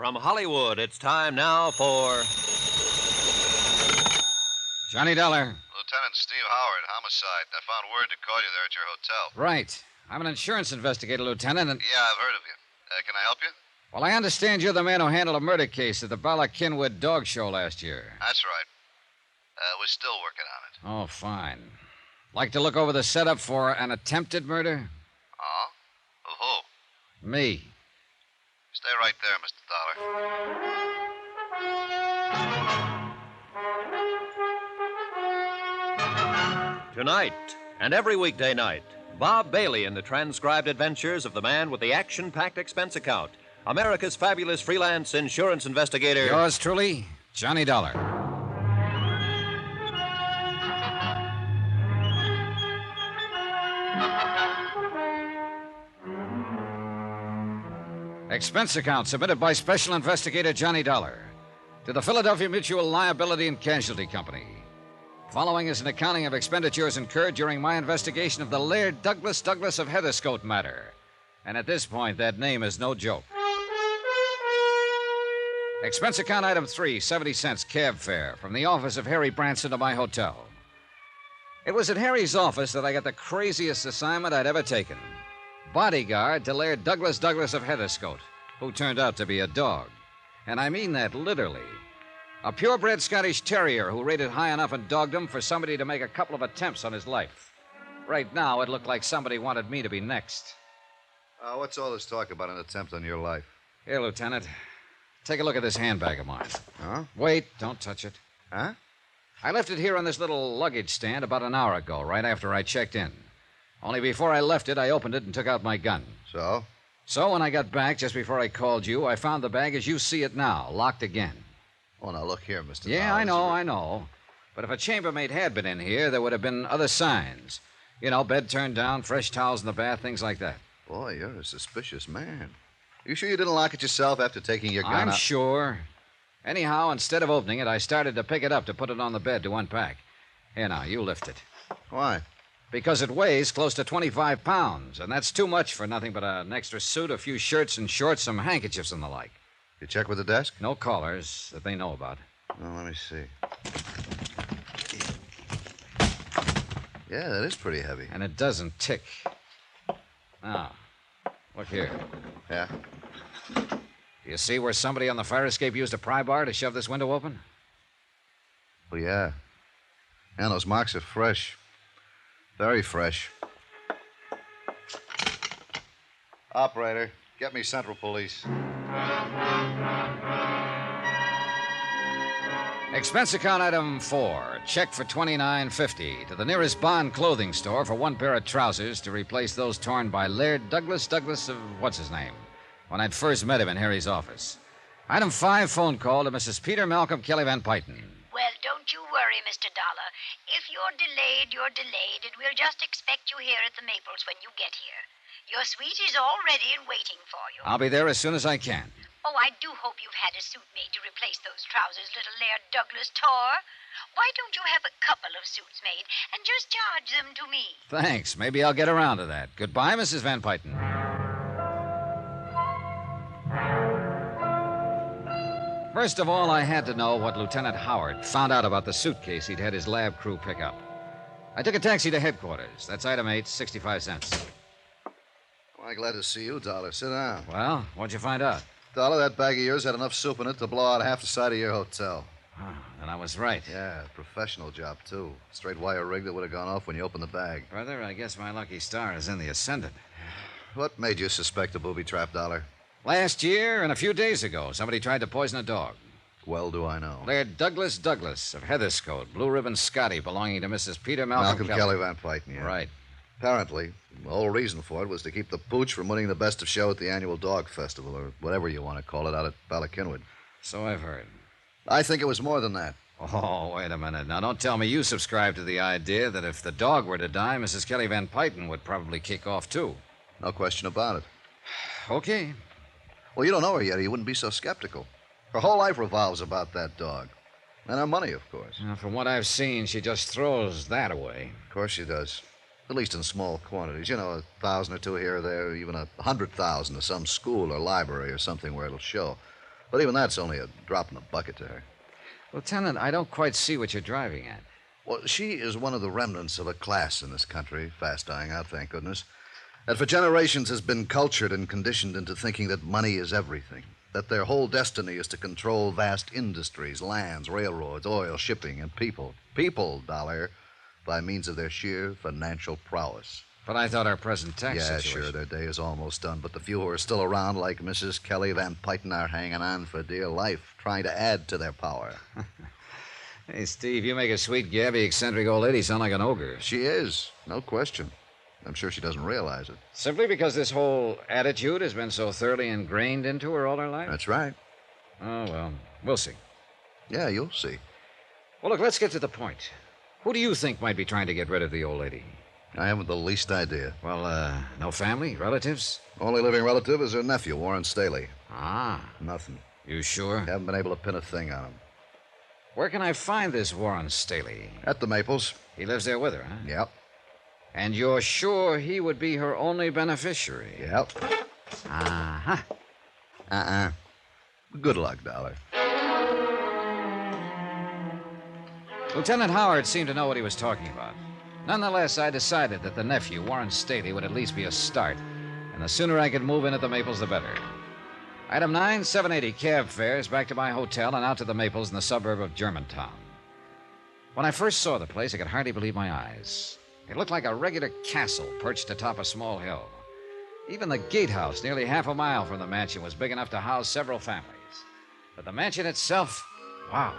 From Hollywood, it's time now for... Johnny Dollar. Lieutenant Steve Howard, homicide. I found word to call you there at your hotel. Right. I'm an insurance investigator, Lieutenant, and... Yeah, I've heard of you. Can I help you? Well, I understand you're the man who handled a murder case at the Bala-Kinwood dog show last year. That's right. We're still working on it. Oh, fine. Like to look over the setup for an attempted murder? Oh? Of who? Me. Stay right there, Mr. Dollar. Tonight, and every weekday night, Bob Bailey in the transcribed adventures of the man with the action-packed expense account, America's fabulous freelance insurance investigator... Yours truly, Johnny Dollar. Expense account submitted by Special Investigator Johnny Dollar to the Philadelphia Mutual Liability and Casualty Company. Following is an accounting of expenditures incurred during my investigation of the Laird Douglas of Heatherscote matter. And at this point, that name is no joke. Expense account item 3, 70 cents cab fare from the office of Harry Branson to my hotel. It was at Harry's office that I got the craziest assignment I'd ever taken. Bodyguard to Laird Douglas of Heatherscote, who turned out to be a dog. And I mean that literally. A purebred Scottish terrier who rated high enough in dogdom for somebody to make a couple of attempts on his life. Right now, it looked like somebody wanted me to be next. What's all this talk about an attempt on your life? Here, Lieutenant. Take a look at this handbag of mine. Huh? Wait, don't touch it. Huh? I left it here on this little luggage stand about an hour ago, right after I checked in. Only before I left it, I opened it and took out my gun. So? So when I got back, just before I called you, I found the bag as you see it now, locked again. Oh, now look here, Mr. Yeah, Dollar. I know. But if a chambermaid had been in here, there would have been other signs. You know, bed turned down, fresh towels in the bath, things like that. Boy, you're a suspicious man. You sure you didn't lock it yourself after taking your gun out? I'm sure. Anyhow, instead of opening it, I started to pick it up to put it on the bed to unpack. Here now, you lift it. Why? Because it weighs close to 25 pounds, and that's too much for nothing but an extra suit, a few shirts and shorts, some handkerchiefs and the like. You check with the desk? No callers that they know about. Well, let me see. Yeah, that is pretty heavy. And it doesn't tick. Now, look here. Yeah? Do you see where somebody on the fire escape used a pry bar to shove this window open? Oh, yeah. And those marks are fresh. Very fresh. Operator, get me Central Police. Expense account item 4. Check for $29.50 to the nearest Bond clothing store for one pair of trousers to replace those torn by Laird Douglas of what's-his-name when I'd first met him in Harry's office. Item 5, phone call to Mrs. Peter Malcolm Kelly Van Pyton. Well, don't you worry, Mr. Dollar. If you're delayed, you're delayed, and we'll just expect you here at the Maples when you get here. Your suite is all ready and waiting for you. I'll be there as soon as I can. Oh, I do hope you've had a suit made to replace those trousers little Laird Douglas tore. Why don't you have a couple of suits made and just charge them to me? Thanks. Maybe I'll get around to that. Goodbye, Mrs. Van Pyton. First of all, I had to know what Lieutenant Howard found out about the suitcase he'd had his lab crew pick up. I took a taxi to headquarters. That's item 8, 65 cents. Well, glad to see you, Dollar. Sit down. Well, what'd you find out? Dollar, that bag of yours had enough soup in it to blow out half the side of your hotel. Oh, then I was right. Yeah, professional job, too. Straight wire rig that would have gone off when you opened the bag. Brother, I guess my lucky star is in the ascendant. What made you suspect a booby trap, Dollar? Last year and a few days ago, somebody tried to poison a dog. Well do I know. Laird Douglas of Heatherscote, Blue Ribbon Scotty, belonging to Mrs. Peter Malcolm Kelly Van Pyton, yeah. Right. Apparently, the whole reason for it was to keep the pooch from winning the best of show at the annual dog festival, or whatever you want to call it, out at Bala-Kinwood. So I've heard. I think it was more than that. Oh, wait a minute. Now, don't tell me you subscribe to the idea that if the dog were to die, Mrs. Kelly Van Pyton would probably kick off, too. No question about it. Okay. Well, you don't know her yet, or you wouldn't be so skeptical. Her whole life revolves about that dog. And her money, of course. Now, from what I've seen, she just throws that away. Of course she does. At least in small quantities. You know, 1,000 or 2 here or there, even 100,000 to some school or library or something where it'll show. But even that's only a drop in the bucket to her. Lieutenant, I don't quite see what you're driving at. Well, she is one of the remnants of a class in this country, fast dying out, thank goodness, that for generations has been cultured and conditioned into thinking that money is everything, that their whole destiny is to control vast industries, lands, railroads, oil, shipping, and people. People, Dollar, by means of their sheer financial prowess. But I thought our present tax situation... Yeah, sure, their day is almost done, but the few who are still around, like Mrs. Kelly Van Pyton, are hanging on for dear life, trying to add to their power. Hey, Steve, you make a sweet, gabby, eccentric old lady sound like an ogre. She is, no question. I'm sure she doesn't realize it. Simply because this whole attitude has been so thoroughly ingrained into her all her life? That's right. Oh, well, we'll see. Yeah, you'll see. Well, look, let's get to the point. Who do you think might be trying to get rid of the old lady? I haven't the least idea. Well, no family, relatives? Only living relative is her nephew, Warren Staley. Ah. Nothing. You sure? Haven't been able to pin a thing on him. Where can I find this Warren Staley? At the Maples. He lives there with her, huh? Yep. And you're sure he would be her only beneficiary? Yep. Uh-huh. Good luck, Dollar. Lieutenant Howard seemed to know what he was talking about. Nonetheless, I decided that the nephew, Warren Staley, would at least be a start, and the sooner I could move in at the Maples, the better. Item 9, 780 cab fares back to my hotel and out to the Maples in the suburb of Germantown. When I first saw the place, I could hardly believe my eyes. It looked like a regular castle perched atop a small hill. Even the gatehouse, nearly half a mile from the mansion, was big enough to house several families. But the mansion itself, wow.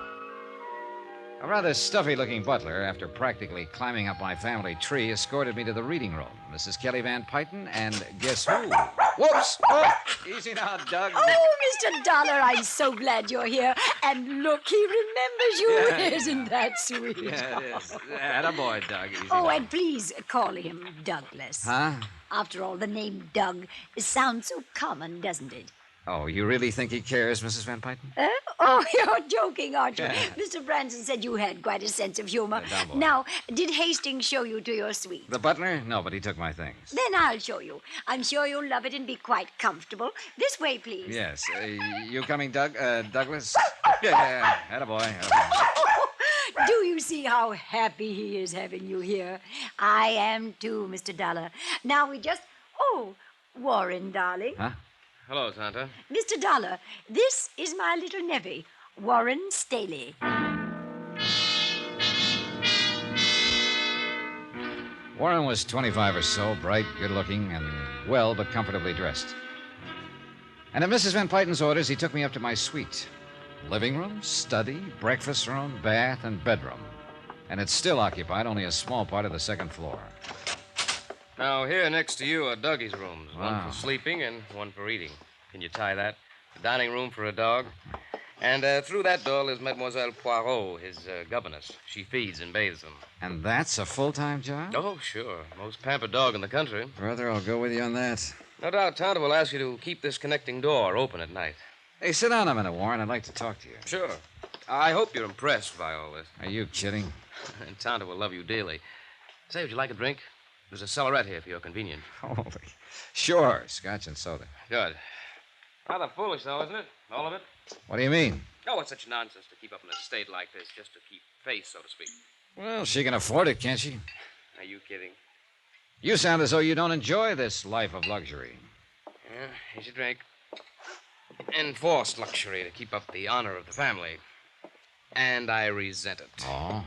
A rather stuffy-looking butler, after practically climbing up my family tree, escorted me to the reading room. Mrs. Kelly Van Pyton, and guess who? Whoops! Oh, easy now, Doug. Oh, Mr. Dollar, I'm so glad you're here. And look, he remembers you. Yeah. Isn't that sweet? Yeah, it is. Attaboy, Doug. Easy Oh, now. and please call him Douglas. Huh? After all, the name Doug sounds so common, doesn't it? Oh, you really think he cares, Mrs. Van Pyton? Oh, you're joking, aren't you? Yeah. Mr. Branson said you had quite a sense of humor. Yeah, down boy. Now, did Hastings show you to your suite? The butler? No, but he took my things. Then I'll show you. I'm sure you'll love it and be quite comfortable. This way, please. Yes. You coming, Doug? Douglas? Yeah, attaboy. Do you see how happy he is having you here? I am too, Mr. Dollar. Now we just... Oh, Warren, darling. Huh? Hello, Santa. Mr. Dollar, this is my little nevy, Warren Staley. Warren was 25 or so, bright, good-looking, and well but comfortably dressed. And at Mrs. Van Pyton's orders, he took me up to my suite. Living room, study, breakfast room, bath, and bedroom. And it still occupied only a small part of the second floor. Now, here next to you are Dougie's rooms. One Wow. for sleeping and one for eating. Can you tie that? The dining room for a dog. And through that door is Mademoiselle Poirot, his governess. She feeds and bathes them. And that's a full-time job? Oh, sure. Most pampered dog in the country. Brother, I'll go with you on that. No doubt Tonto will ask you to keep this connecting door open at night. Hey, sit down a minute, Warren. I'd like to talk to you. Sure. I hope you're impressed by all this. Are you kidding? And Tonto will love you dearly. Say, would you like a drink? There's a cellarette here for your convenience. Holy. Sure, scotch and soda. Good. Rather foolish, though, isn't it? All of it? What do you mean? Oh, it's such nonsense to keep up in a state like this just to keep face, so to speak. Well, she can afford it, can't she? Are you kidding? You sound as though you don't enjoy this life of luxury. Yeah, here's your drink. Enforced luxury to keep up the honor of the family. And I resent it. Oh?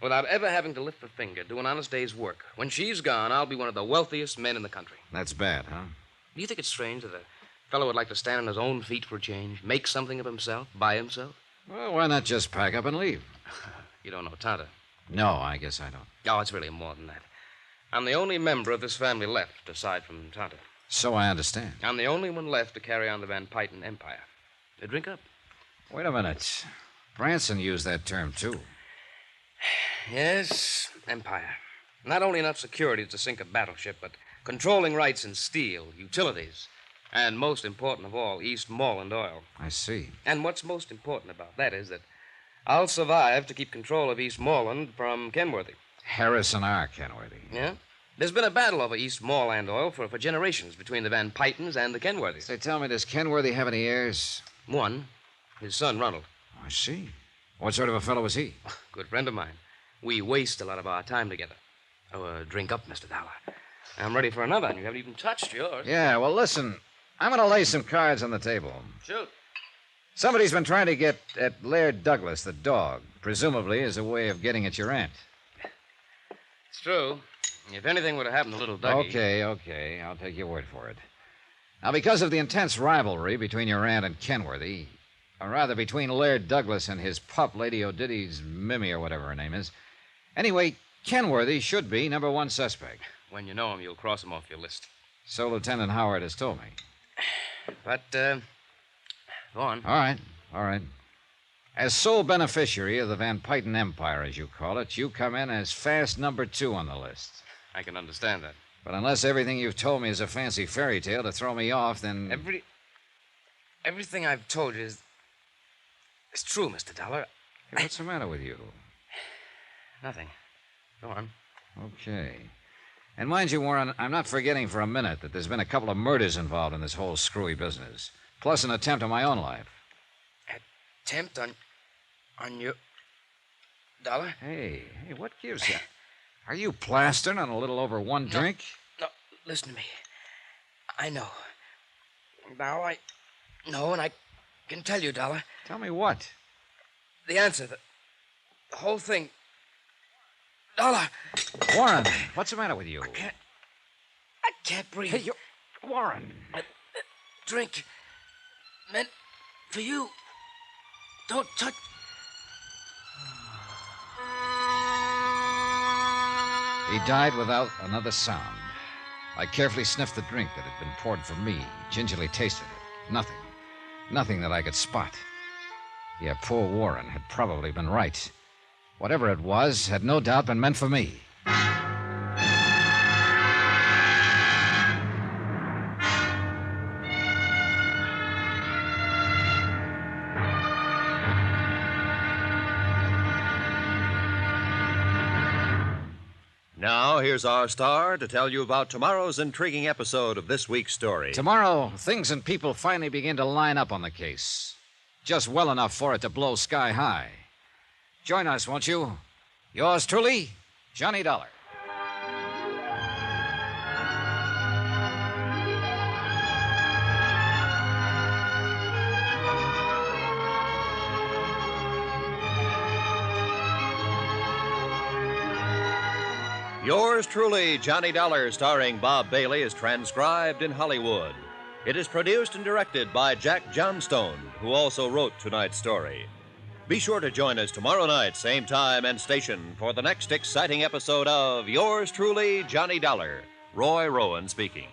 Without ever having to lift a finger, do an honest day's work. When she's gone, I'll be one of the wealthiest men in the country. That's bad, huh? Do you think it's strange that a fellow would like to stand on his own feet for a change, make something of himself, by himself? Well, why not just pack up and leave? You don't know Tonto. No, I guess I don't. Oh, it's really more than that. I'm the only member of this family left, aside from Tonto. So I understand. I'm the only one left to carry on the Van Pyton empire. Drink up. Wait a minute. Branson used that term, too. Yes, empire. Not only enough security to sink a battleship, but controlling rights in steel, utilities, and most important of all, Eastmoreland oil. I see. And what's most important about that is that I'll survive to keep control of Eastmoreland from Kenworthy. Harrison R. Kenworthy. Yeah? There's been a battle over Eastmoreland oil for generations between the Van Pytons and the Kenworthys. Say, tell me, does Kenworthy have any heirs? One, his son, Ronald. I see. What sort of a fellow was he? Good friend of mine. We waste a lot of our time together. Oh, drink up, Mr. Dollar. I'm ready for another, and you haven't even touched yours. Yeah, well, listen. I'm going to lay some cards on the table. Shoot. Somebody's been trying to get at Laird Douglas, the dog, presumably as a way of getting at your aunt. It's true. If anything would have happened to little Dougie... Okay. I'll take your word for it. Now, because of the intense rivalry between your aunt and Kenworthy, or rather between Laird Douglas and his pup, Lady O'Diddy's Mimi, or whatever her name is, anyway, Kenworthy should be number one suspect. When you know him, you'll cross him off your list. So Lieutenant Howard has told me. But, go on. All right. As sole beneficiary of the Van Pyton Empire, as you call it, you come in as fast number 2 on the list. I can understand that. But unless everything you've told me is a fancy fairy tale to throw me off, then... Everything I've told you is true, Mr. Dollar. Hey, what's the matter with you? Nothing. Go on. Okay. And mind you, Warren, I'm not forgetting for a minute that there's been a couple of murders involved in this whole screwy business, plus an attempt on my own life. Attempt on your... Dollar? Hey, what gives you... Are you plastered on a little over one drink? No, listen to me. I know. Now I know, and I can tell you, Dollar. Tell me what? The answer, the whole thing. Dollar! Warren, what's the matter with you? I can't breathe. Hey, Warren. Drink. Meant for you. Don't touch... He died without another sound. I carefully sniffed the drink that had been poured for me, gingerly tasted it. Nothing. Nothing that I could spot. Yeah, poor Warren had probably been right. Whatever it was had no doubt been meant for me. Now, here's our star to tell you about tomorrow's intriguing episode of this week's story. Tomorrow, things and people finally begin to line up on the case. Just well enough for it to blow sky high. Join us, won't you? Yours truly, Johnny Dollar. Yours truly, Johnny Dollar, starring Bob Bailey, is transcribed in Hollywood. It is produced and directed by Jack Johnstone, who also wrote tonight's story. Be sure to join us tomorrow night, same time and station, for the next exciting episode of Yours truly, Johnny Dollar. Roy Rowan speaking.